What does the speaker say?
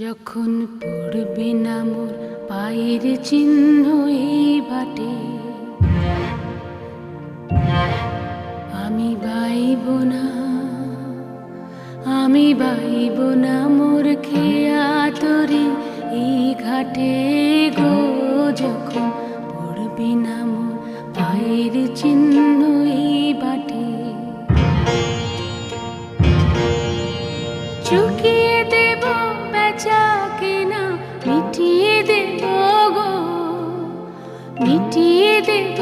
যখন পড়বে না মোর পায়ের চিহ্ন এই বাটে, আমি বাইব না, আমি বাইব না মোর খেয়া তরি এই ঘাটে গো। যখন পড়বে না মোর পায়ের চিহ্ন এই বাটে, চুকিয়ে দেব বেচা কেনা, মিটিয়ে দেব গো, মিটিয়ে দেব